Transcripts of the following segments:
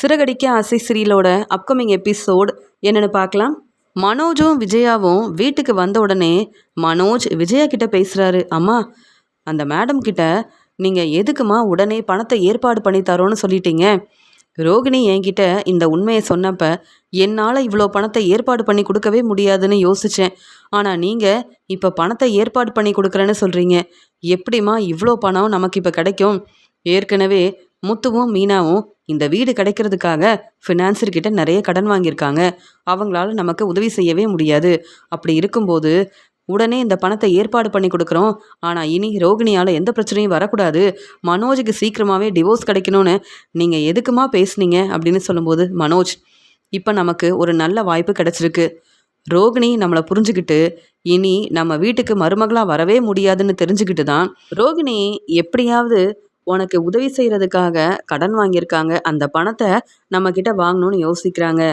சிறகடிக்க ஆசை சீரியலோட upcoming episode என்னன்னு பார்க்கலாம். மனோஜும் விஜயாவும் வீட்டுக்கு வந்த உடனே மனோஜ் விஜயா கிட்ட பேசுறாரு. அம்மா, அந்த மேடம் கிட்ட நீங்க எதுக்குமா உடனே பணத்தை ஏற்பாடு பண்ணி தரோன்னு சொல்லிட்டீங்க. ரோகிணி என்கிட்ட இந்த உண்மையை சொன்னப்ப என்னால் இவ்வளோ பணத்தை ஏற்பாடு பண்ணி கொடுக்கவே முடியாதுன்னு யோசித்தேன். ஆனால் நீங்கள் இப்போ பணத்தை ஏற்பாடு பண்ணி கொடுக்குறேன்னு சொல்கிறீங்க. எப்படிம்மா இவ்வளோ பணம் நமக்கு இப்போ கிடைக்கும்? ஏற்கனவே முத்துவும் மீனாவும் இந்த வீடு கிடைக்கிறதுக்காக ஃபினான்சர்கிட்ட நிறைய கடன் வாங்கியிருக்காங்க. அவங்களால நமக்கு உதவி செய்யவே முடியாது. அப்படி இருக்கும்போது உடனே இந்த பணத்தை ஏற்பாடு பண்ணி கொடுக்குறோம். ஆனால் இனி ரோகிணியால் எந்த பிரச்சனையும் வரக்கூடாது, மனோஜுக்கு சீக்கிரமாகவே டிவோர்ஸ் கிடைக்கணும்னு நீங்கள் எதுக்குமா பேசுனீங்க அப்படின்னு சொல்லும்போது, மனோஜ், இப்போ நமக்கு ஒரு நல்ல வாய்ப்பு கிடைச்சிருக்கு. ரோகிணி நம்மளை புரிஞ்சுக்கிட்டு இனி நம்ம வீட்டுக்கு மருமகளாக வரவே முடியாதுன்னு தெரிஞ்சுக்கிட்டு தான் ரோகிணி எப்படியாவது உனக்கு உதவி செய்கிறதுக்காக கடன் வாங்கியிருக்காங்க. அந்த பணத்தை நம்மக்கிட்ட வாங்கணும்னு யோசிக்கிறாங்க.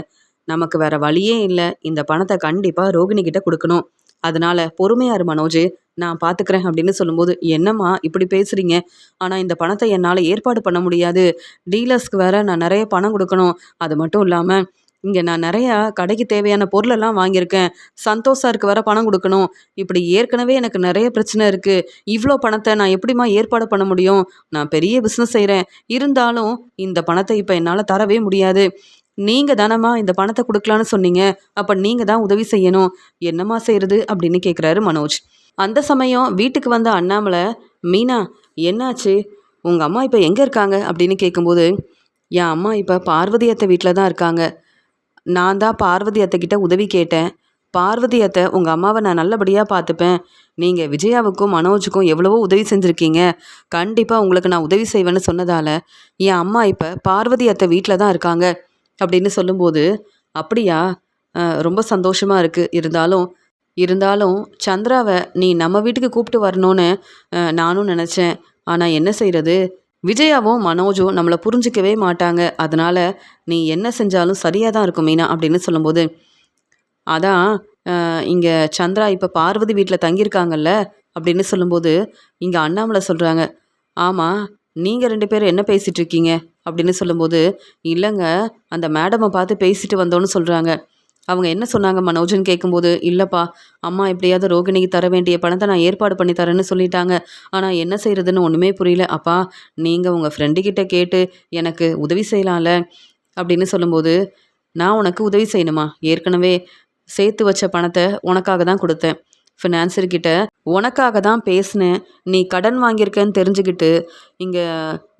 நமக்கு வேற வழியே இல்லை. இந்த பணத்தை கண்டிப்பாக ரோகிணி கிட்ட கொடுக்கணும். அதனால பொறுமையாரு மனோஜ், நான் பார்த்துக்கிறேன் அப்படின்னு சொல்லும்போது, என்னம்மா இப்படி பேசுகிறீங்க? ஆனால் இந்த பணத்தை என்னால் ஏற்பாடு பண்ண முடியாது. டீலர்ஸ்க்கு வேற நான் நிறைய பணம் கொடுக்கணும். அது மட்டும் இல்லாமல் இங்கே நான் நிறையா கடைக்கு தேவையான பொருளெல்லாம் வாங்கியிருக்கேன். சந்தோஷ் சாருக்கு வேற பணம் கொடுக்கணும். இப்படி ஏற்கனவே எனக்கு நிறைய பிரச்சனை இருக்குது. இவ்வளோ பணத்தை நான் எப்படிம்மா ஏற்பாடு பண்ண முடியும்? நான் பெரிய பிஸ்னஸ் செய்கிறேன். இருந்தாலும் இந்த பணத்தை இப்போ என்னால் தரவே முடியாது. நீங்கள் தானம்மா இந்த பணத்தை கொடுக்கலான்னு சொன்னீங்க. அப்போ நீங்கள் தான் உதவி செய்யணும். என்னம்மா செய்கிறது அப்படின்னு கேட்குறாரு மனோஜ். அந்த சமயம் வீட்டுக்கு வந்த அண்ணாமலை, மீனா என்னாச்சு? உங்கள் அம்மா இப்போ எங்கே இருக்காங்க அப்படின்னு கேட்கும்போது, என் அம்மா இப்போ பார்வதி அத்தை வீட்டில் தான் இருக்காங்க. நான் தான் பார்வதி அத்தைக்கிட்ட உதவி கேட்டேன். பார்வதி அத்தை உங்கள் அம்மாவை நான் நல்லபடியாக பார்த்துப்பேன். நீங்கள் விஜயாவுக்கும் மனோஜுக்கும் எவ்வளவோ உதவி செஞ்சுருக்கீங்க. கண்டிப்பாக உங்களுக்கு நான் உதவி செய்வேன்னு சொன்னதால் என் அம்மா இப்போ பார்வதி அத்தை வீட்டில் தான் இருக்காங்க அப்படின்னு சொல்லும்போது, அப்படியா? ரொம்ப சந்தோஷமாக இருக்குது. இருந்தாலும் சந்திராவை நீ நம்ம வீட்டுக்கு கூப்பிட்டு வரணும்னு நானும் நினச்சேன். ஆனால் என்ன செய்கிறது? விஜயாவும் மனோஜும் நம்மளை புரிஞ்சிக்கவே மாட்டாங்க. அதனால் நீ என்ன செஞ்சாலும் சரியாக தான் இருக்கும் மீனா அப்படின்னு சொல்லும்போது, அதான் இங்கே சந்திரா இப்போ பார்வதி வீட்டில் தங்கியிருக்காங்கல்ல அப்படின்னு சொல்லும்போது, இங்கே அண்ணாமலை சொல்கிறாங்க, ஆமாம், நீங்கள் 2 பேரும் என்ன பேசிகிட்டு இருக்கீங்க அப்படின்னு சொல்லும்போது, இல்லைங்க, அந்த மேடமை பார்த்து பேசிட்டு வந்தோன்னு சொல்கிறாங்க. அவங்க என்ன சொன்னாங்க மனோஜ்னு கேட்கும்போது, இல்லைப்பா, அம்மா எப்படியாவது ரோகிணிக்கு தர வேண்டிய பணத்தை நான் ஏற்பாடு பண்ணி தரேன்னு சொல்லிட்டாங்க. ஆனால் என்ன செய்கிறதுன்னு ஒன்றுமே புரியல. அப்பா, நீங்கள் உங்கள் ஃப்ரெண்டுக்கிட்ட கேட்டு எனக்கு உதவி செய்யலாம்ல அப்படின்னு சொல்லும்போது, நான் உனக்கு உதவி செய்யணுமா? ஏற்கனவே சேர்த்து வச்ச பணத்தை உனக்காக தான் கொடுத்தேன். ஃபினான்சர்கிட்ட உனக்காக தான் பேசினேன். நீ கடன் வாங்கியிருக்கேன்னு தெரிஞ்சுக்கிட்டு இங்கே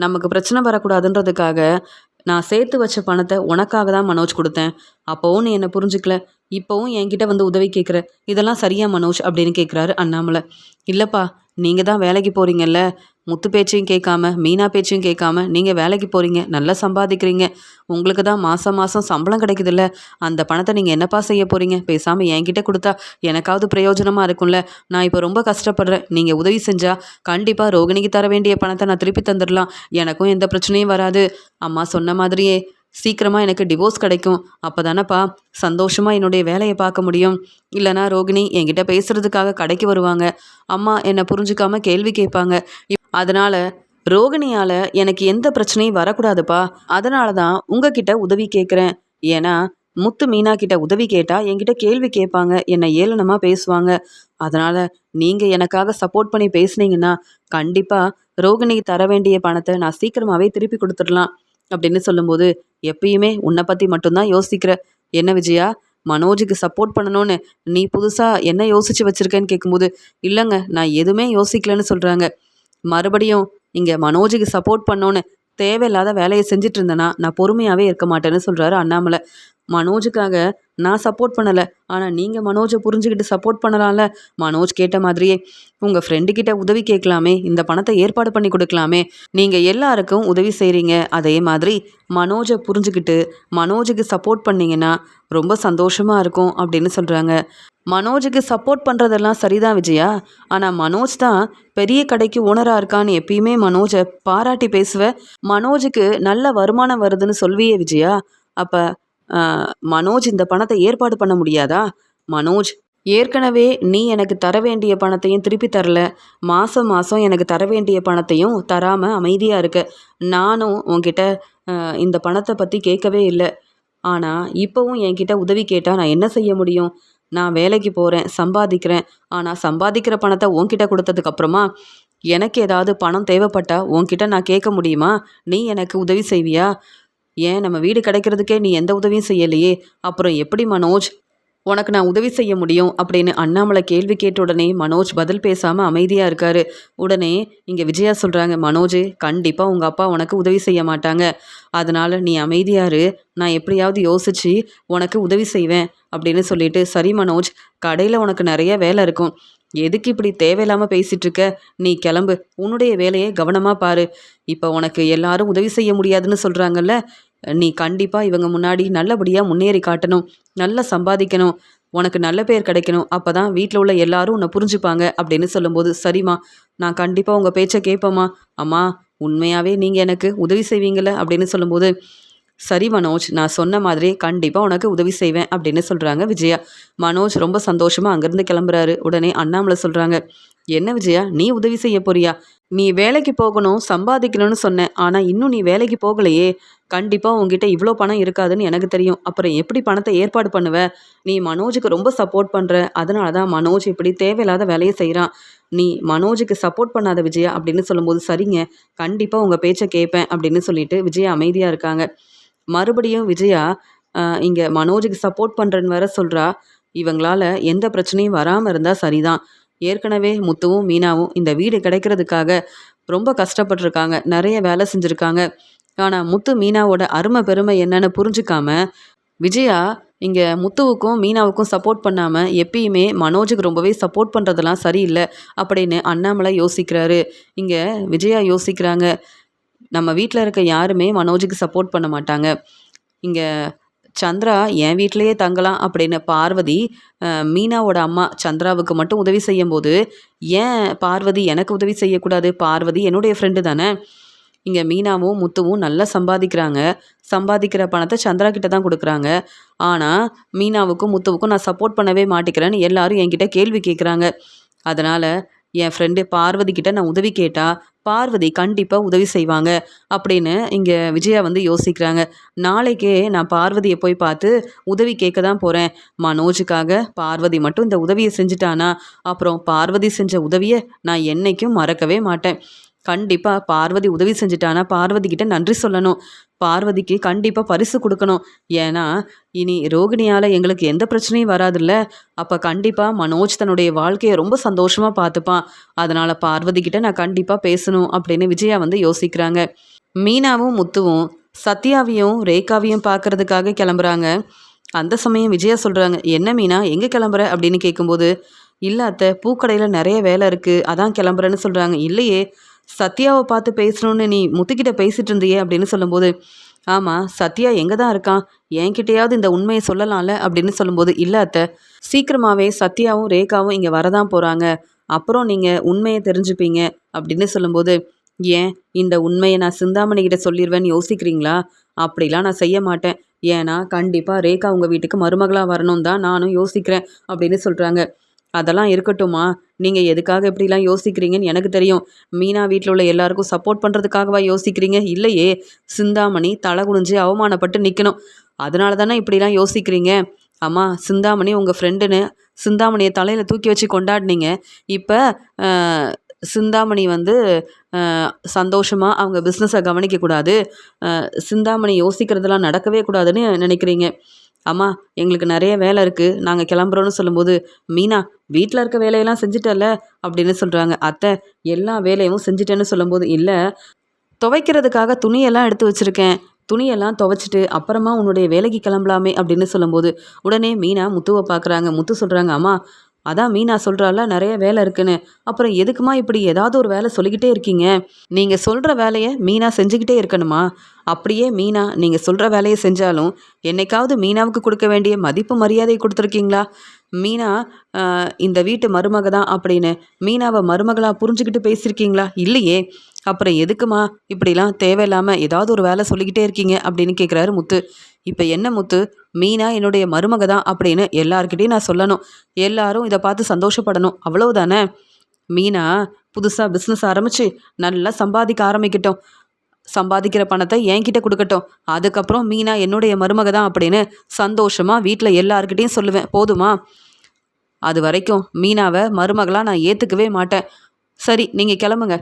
நமக்கு பிரச்சனை வரக்கூடாதுன்றதுக்காக நான் சேர்த்து வச்ச பணத்தை உனக்காக தான் மனோஜ் கொடுத்தேன். அப்போவும் நீ என்னை புரிஞ்சுக்கல. இப்போவும் என்கிட்ட வந்து உதவி கேட்குற. இதெல்லாம் சரியா மனோஜ் அப்படின்னு கேட்குறாரு அண்ணாமலை. இல்லைப்பா, நீங்கள் தான் வேலைக்கு போகிறீங்கல்ல, முத்து பேச்சையும் கேட்காம மீனா பேச்சையும் கேட்காம நீங்கள் வேலைக்கு போகிறீங்க, நல்லா சம்பாதிக்கிறீங்க, உங்களுக்கு தான் மாதம் மாதம் சம்பளம் கிடைக்குதுல்ல, அந்த பணத்தை நீங்கள் என்னப்பா செய்ய போகிறீங்க? பேசாமல் என்கிட்ட கொடுத்தா எனக்காவது பிரயோஜனமாக இருக்கும்ல. நான் இப்போ ரொம்ப கஷ்டப்படுறேன். நீங்கள் உதவி செஞ்சால் கண்டிப்பாக ரோகிணிக்கு தர வேண்டிய பணத்தை நான் திருப்பி தந்துடலாம். எனக்கும் எந்த பிரச்சனையும் வராது. அம்மா சொன்ன மாதிரியே சீக்கிரமாக எனக்கு டிவோர்ஸ் கிடைக்கும். அப்போ தானேப்பா சந்தோஷமாக என்னுடைய வேலையை பார்க்க முடியும். இல்லைனா ரோகிணி என்கிட்ட பேசுகிறதுக்காக கடைக்கு வருவாங்க. அம்மா என்னை புரிஞ்சுக்காம கேள்வி கேட்பாங்க. அதனால் ரோகிணியால் எனக்கு எந்த பிரச்சனையும் வரக்கூடாதுப்பா. அதனால தான் உங்ககிட்ட உதவி கேட்குறேன். ஏன்னா முத்து மீனா கிட்ட உதவி கேட்டால் என்கிட்ட கேள்வி கேட்பாங்க, என்னை ஏளனமாக பேசுவாங்க. அதனால் நீங்கள் எனக்காக சப்போர்ட் பண்ணி பேசுனீங்கன்னா கண்டிப்பாக ரோகிணிக்கு தர வேண்டிய பணத்தை நான் சீக்கிரமாகவே திருப்பி கொடுத்துடலாம் அப்படின்னு சொல்லும்போது, எப்பயுமே உன்னை பற்றி மட்டும்தான் யோசிக்கிற. என்ன விஜயா, மனோஜுக்கு சப்போர்ட் பண்ணணும்னு நீ புதுசாக என்ன யோசித்து வச்சுருக்கேன்னு கேட்கும்போது, இல்லைங்க, நான் எதுவுமே யோசிக்கலன்னு சொல்கிறாங்க. மறுபடியும் இங்கே மனோஜுக்கு சப்போர்ட் பண்ணோன்னு தேவையில்லாத வேலையை செஞ்சுட்டு இருந்தேன்னா நான் பொறுமையாகவே இருக்க மாட்டேன்னு சொல்கிறாரு அண்ணாமலை. மனோஜுக்காக நான் சப்போர்ட் பண்ணலை, ஆனால் நீங்கள் மனோஜை புரிஞ்சுக்கிட்டு சப்போர்ட் பண்ணலாம்ல. மனோஜ் கேட்ட மாதிரியே உங்கள் ஃப்ரெண்டுக்கிட்ட உதவி கேட்கலாமே, இந்த பணத்தை ஏற்பாடு பண்ணி கொடுக்கலாமே. நீங்கள் எல்லாருக்கும் உதவி செய்கிறீங்க, அதே மாதிரி மனோஜை புரிஞ்சுக்கிட்டு மனோஜுக்கு சப்போர்ட் பண்ணிங்கன்னா ரொம்ப சந்தோஷமாக இருக்கும் அப்படின்னு சொல்கிறாங்க. மனோஜுக்கு சப்போர்ட் பண்ணுறதெல்லாம் சரிதான் விஜயா, ஆனால் மனோஜ் தான் பெரிய கடைக்கு ஓனராக இருக்கான்னு எப்பயுமே மனோஜை பாராட்டி பேசுவ. மனோஜுக்கு நல்ல வருமானம் வருதுன்னு சொல்வியே விஜயா, அப்போ மனோஜ் இந்த பணத்தை ஏற்பாடு பண்ண முடியாதா? மனோஜ் ஏற்கனவே நீ எனக்கு தர வேண்டிய பணத்தையும் திருப்பி தரல. மாதம் மாதம் எனக்கு தர வேண்டிய பணத்தையும் தராமல் அமைதியாக இருக்க. நானும் உன்கிட்ட இந்த பணத்தை பற்றி கேட்கவே இல்லை. ஆனால் இப்போவும் என்கிட்ட உதவி கேட்டால் நான் என்ன செய்ய முடியும்? நான் வேலைக்கு போகிறேன், சம்பாதிக்கிறேன். ஆனால் சம்பாதிக்கிற பணத்தை உன்கிட்ட கொடுத்ததுக்கப்புறமா எனக்கு ஏதாவது பணம் தேவைப்பட்டா உன்கிட்ட நான் கேட்க முடியுமா? நீ எனக்கு உதவி செய்வியா? ஏன் நம்ம வீடு கிடைக்கிறதுக்கே நீ எந்த உதவியும் செய்யலையே, அப்புறம் எப்படி மனோஜ் உனக்கு நான் உதவி செய்ய முடியும் அப்படின்னு அண்ணாமலை கேள்வி கேட்ட உடனே மனோஜ் பதில் பேசாமல் அமைதியாக இருக்காரு. உடனே இங்கே விஜயா சொல்கிறாங்க, மனோஜ் கண்டிப்பாக உங்கள் அப்பா உனக்கு உதவி செய்ய மாட்டாங்க. அதனால் நீ அமைதியாரு, நான் எப்படியாவது யோசித்து உனக்கு உதவி செய்வேன் அப்படின்னு சொல்லிட்டு, சரி மனோஜ், கடையில் உனக்கு நிறைய வேலை இருக்கும். எதுக்கு இப்படி தேவையில்லாமல் பேசிகிட்டு இருக்க? நீ கிளம்பு, உன்னுடைய வேலையை கவனமாக பாரு. இப்போ உனக்கு எல்லாரும் உதவி செய்ய முடியாதுன்னு சொல்கிறாங்கல்ல, நீ கண்டிப்பாக இவங்க முன்னாடி நல்லபடியாக முன்னேறி காட்டணும், நல்லா சம்பாதிக்கணும், உனக்கு நல்ல பேர் கிடைக்கணும். அப்போ தான் வீட்டில் உள்ள எல்லாரும் உன்னை புரிஞ்சுப்பாங்க அப்படின்னு சொல்லும்போது, சரிம்மா, நான் கண்டிப்பாக உங்கள் பேச்சை கேட்பேம்மா. அம்மா, உண்மையாகவே நீங்கள் எனக்கு உதவி செய்வீங்கள அப்படின்னு சொல்லும்போது, சரி மனோஜ், நான் சொன்ன மாதிரி கண்டிப்பாக உனக்கு உதவி செய்வேன் அப்படின்னு சொல்கிறாங்க விஜயா. மனோஜ் ரொம்ப சந்தோஷமாக அங்கேருந்து கிளம்புறாரு. உடனே அண்ணாமலை சொல்கிறாங்க, என்ன விஜயா, நீ உதவி செய்ய போறியா? நீ வேலைக்கு போகணும், சம்பாதிக்கணும்னு சொன்னேன். ஆனால் இன்னும் நீ வேலைக்கு போகலையே. கண்டிப்பாக உங்ககிட்ட இவ்வளோ பணம் இருக்காதுன்னு எனக்கு தெரியும். அப்புறம் எப்படி பணத்தை ஏற்பாடு பண்ணுவ? நீ மனோஜுக்கு ரொம்ப சப்போர்ட் பண்ணுற, அதனால தான் மனோஜ் இப்படி தேவையில்லாத வேலையை செய்கிறான். நீ மனோஜுக்கு சப்போர்ட் பண்ணாத விஜயா அப்படின்னு சொல்லும்போது, சரிங்க, கண்டிப்பாக உங்கள் பேச்சை கேட்பேன் அப்படின்னு சொல்லிட்டு விஜயா அமைதியாக இருக்காங்க. மறுபடியும் விஜயா இங்கே மனோஜுக்கு சப்போர்ட் பண்ணுறேன்னு வேற சொல்கிறா. இவங்களால எந்த பிரச்சனையும் வராமல் இருந்தால் சரிதான். ஏற்கனவே முத்துவும் மீனாவும் இந்த வீடு கிடைக்கிறதுக்காக ரொம்ப கஷ்டப்பட்டிருக்காங்க, நிறைய வேலை செஞ்சுருக்காங்க. ஆனால் முத்து மீனாவோட அருமை பெருமை என்னன்னு புரிஞ்சுக்காம விஜயா இங்கே முத்துவுக்கும் மீனாவுக்கும் சப்போர்ட் பண்ணாமல் எப்பயுமே மனோஜுக்கு ரொம்பவே சப்போர்ட் பண்ணுறதெல்லாம் சரியில்லை அப்படின்னு அண்ணாமலை யோசிக்கிறாரு. இங்கே விஜயா யோசிக்கிறாங்க, நம்ம வீட்டில் இருக்க யாருமே மனோஜுக்கு சப்போர்ட் பண்ண மாட்டாங்க. இங்கே சந்திரா என் வீட்டிலையே தங்கலாம் அப்படின்னு பார்வதி மீனாவோட அம்மா சந்திராவுக்கு மட்டும் உதவி செய்யும்போது, ஏன் பார்வதி எனக்கு உதவி செய்யக்கூடாது? பார்வதி என்னுடைய ஃப்ரெண்டு தானே. இங்கே மீனாவும் முத்துவும் நல்லா சம்பாதிக்கிறாங்க. சம்பாதிக்கிற பணத்தை சந்திரா கிட்ட தான் கொடுக்குறாங்க. ஆனால் மீனாவுக்கும் முத்துவுக்கும் நான் சப்போர்ட் பண்ணவே மாட்டேங்கிறேன்னு எல்லாரும் என்கிட்ட கேள்வி கேட்குறாங்க. அதனால் என் ஃப்ரெண்டு பார்வதி கிட்ட நான் உதவி கேட்டால் பார்வதி கண்டிப்பாக உதவி செய்வாங்க அப்படின்னு இங்கே விஜயா வந்து யோசிக்கிறாங்க. நாளைக்கே நான் பார்வதியை போய் பார்த்து உதவி கேட்க தான் போகிறேன். மனோஜுக்காக பார்வதி மட்டும் இந்த உதவியை செஞ்சுட்டானா, அப்புறம் பார்வதி செஞ்ச உதவியை நான் என்றைக்கும் மறக்கவே மாட்டேன். கண்டிப்பாக பார்வதி உதவி செஞ்சுட்டானா பார்வதி கிட்ட நன்றி சொல்லணும். பார்வதிக்கு கண்டிப்பாக பரிசு கொடுக்கணும். ஏன்னா இனி ரோகிணியால் எங்களுக்கு எந்த பிரச்சனையும் வராதுல்ல. அப்போ கண்டிப்பாக மனோஜ் தன்னுடைய வாழ்க்கையை ரொம்ப சந்தோஷமாக பார்த்துப்பான். அதனால் பார்வதி கிட்ட நான் கண்டிப்பாக பேசணும் அப்படின்னு விஜயா வந்து யோசிக்கிறாங்க. மீனாவும் முத்துவும் சத்யாவையும் ரேகாவையும் பார்க்கறதுக்காக கிளம்புறாங்க. அந்த சமயம் விஜயா சொல்கிறாங்க, என்ன மீனா, எங்கே கிளம்புற அப்படின்னு கேட்கும்போது, இல்லை அத்தை, பூக்கடையில் நிறைய வேலை இருக்குது, அதான் கிளம்புறேன்னு சொல்கிறாங்க. இல்லையே, சத்யாவை பார்த்து பேசணுன்னு நீ முத்துக்கிட்ட பேசிகிட்டு இருந்தியே அப்படின்னு சொல்லும்போது, ஆமாம், சத்யா எங்கே தான் இருக்கான், என்கிட்டையாவது இந்த உண்மையை சொல்லலாம்ல அப்படின்னு சொல்லும்போது, இல்லை அத்தை, சீக்கிரமாகவே சத்யாவும் ரேகாவும் இங்கே வரதான் போகிறாங்க, அப்புறம் நீங்கள் உண்மையை தெரிஞ்சுப்பீங்க அப்படின்னு சொல்லும்போது, ஏன் இந்த உண்மையை நான் சிந்தாமணிக்கிட்ட சொல்லிடுவேன்னு யோசிக்கிறீங்களா? அப்படிலாம் நான் செய்ய மாட்டேன். ஏன்னா கண்டிப்பாக ரேகா உங்கள் வீட்டுக்கு மருமகளாக வரணும் தான் நானும் யோசிக்கிறேன் அப்படின்னு சொல்கிறாங்க. அதெல்லாம் இருக்கட்டும்மா, நீங்கள் எதுக்காக இப்படிலாம் யோசிக்கிறீங்கன்னு எனக்கு தெரியும். மீனா வீட்டில் உள்ள எல்லாருக்கும் சப்போர்ட் பண்ணுறதுக்காகவா யோசிக்கிறீங்க? இல்லையே, சிந்தாமணி தலை குனிஞ்சு அவமானப்பட்டு நிற்கணும், அதனால தானே இப்படிலாம் யோசிக்கிறீங்க. அம்மா, சிந்தாமணி உங்கள் ஃப்ரெண்டுன்னு சிந்தாமணியை தலையில் தூக்கி வச்சு கொண்டாடினீங்க. இப்போ சிந்தாமணி வந்து சந்தோஷமாக அவங்க பிஸ்னஸை கவனிக்கக்கூடாது, சிந்தாமணி யோசிக்கிறதெல்லாம் நடக்கவே கூடாதுன்னு நினைக்கிறீங்க. அம்மா, எங்களுக்கு நிறைய வேலை இருக்குது, நாங்கள் கிளம்புறோன்னு சொல்லும்போது, மீனா வீட்டில் இருக்க வேலையெல்லாம் செஞ்சுட்டல அப்படின்னு சொல்கிறாங்க. அத்தை, எல்லா வேலையும் செஞ்சுட்டேன்னு சொல்லும்போது, இல்லை, துவைக்கிறதுக்காக துணியெல்லாம் எடுத்து வச்சுருக்கேன், துணியெல்லாம் துவைச்சிட்டு அப்புறமா உன்னுடைய வேலைக்கு கிளம்பலாமே அப்படின்னு சொல்லும்போது, உடனே மீனா முத்துவை பார்க்குறாங்க. முத்து சொல்கிறாங்க, அம்மா, அதான் மீனா சொல்கிறால நிறைய வேலை இருக்குன்னு, அப்புறம் எதுக்குமா இப்படி ஏதாவது ஒரு வேலை சொல்லிக்கிட்டே இருக்கீங்க? நீங்கள் சொல்கிற வேலையை மீனா செஞ்சுக்கிட்டே இருக்கணுமா? அப்படியே மீனா நீங்கள் சொல்கிற வேலையை செஞ்சாலும் என்னைக்காவது மீனாவுக்கு கொடுக்க வேண்டிய மதிப்பு மரியாதை கொடுத்துருக்கீங்களா? மீனா இந்த வீட்டு மருமக தான் அப்படின்னு மீனாவை மருமகளாக புரிஞ்சுக்கிட்டு பேசியிருக்கீங்களா? இல்லையே. அப்புறம் எதுக்குமா இப்படிலாம் தேவையில்லாமல் ஏதாவது ஒரு வேலை சொல்லிக்கிட்டே இருக்கீங்க அப்படின்னு கேட்குறாரு முத்து. இப்போ என்ன முத்து, மீனா என்னுடைய மருமக தான் அப்படின்னு எல்லார்கிட்டையும் நான் சொல்லணும். எல்லாரும் இதை பார்த்து சந்தோஷப்படணும், அவ்வளவுதானே? மீனா புதுசாக பிஸ்னஸ் ஆரம்பித்து நல்லா சம்பாதிக்க ஆரம்பிக்கட்டும். சம்பாதிக்கிற பணத்தை என்கிட்ட கொடுக்கட்டும். அதுக்கப்புறம் மீனா என்னுடைய மருமக தான் அப்படின்னு சந்தோஷமாக வீட்டில் எல்லாருக்கிட்டையும் சொல்லுவேன், போதுமா? அது வரைக்கும் மீனாவை மருமகளாக நான் ஏற்றுக்கவே மாட்டேன். சரி, நீங்கள் கிளம்புங்க.